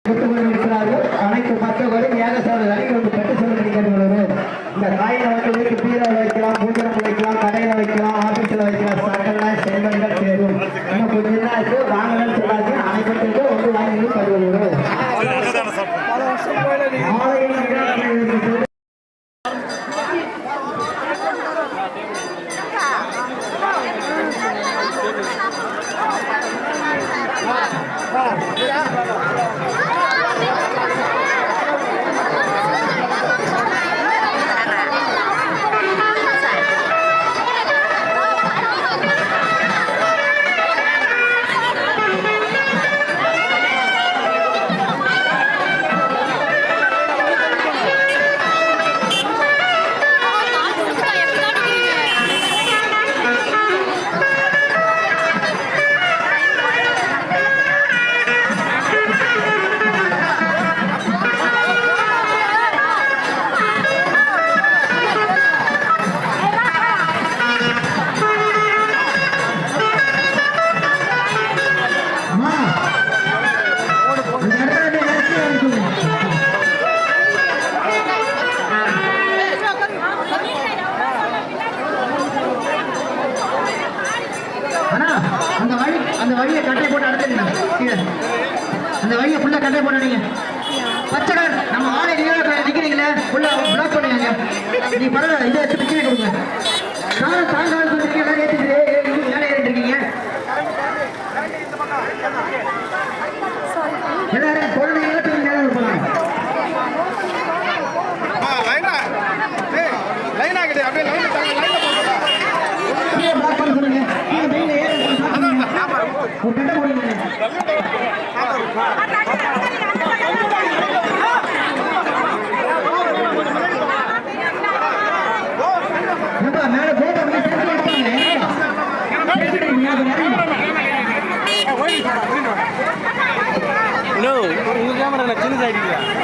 இருக்கிறார்கள். அனைத்து மக்களும் ஏகசாலை வந்து பெற்று செல்ல கேட்டுள்ளது. இந்த காயினை வந்து வீட்டு பீரை வைக்கலாம், பூஜனம் வைக்கலாம், கடையில வைக்கலாம், ஆபீஸ்ல வைக்கலாம். சட்டங்களை செல்வங்கள் சேரும். இன்னும் கொஞ்சம் தான் இருக்கு. வாங்கலன்னு சொல்லாது. அனைவருக்கும் வந்து வாங்கி தருவது. அந்த வழியை கட்டை போட்டு அடைச்சிருங்க. அந்த வழியை ஃபுல்லா கட்டை போட்டுறீங்க. பச்சை கலர் நம்ம ஆலை நிக்கிறீங்களே ஃபுல்லா பிளாக் பண்ணுங்க. நீ பரவாயில்ல இதை எடுத்து பிரச்சனை கொடுங்க. காலம் தாங்காலம் சொல்லிட்டு எல்லாம் ஏற்றிட்டு மேலே ஏறிட்டு இருக்கீங்க. எல்லாரும் குழந்தைங்க மேலே போனாங்க. பிளாக் பண்ண சொல்லுங்க. No, you camera na chin side.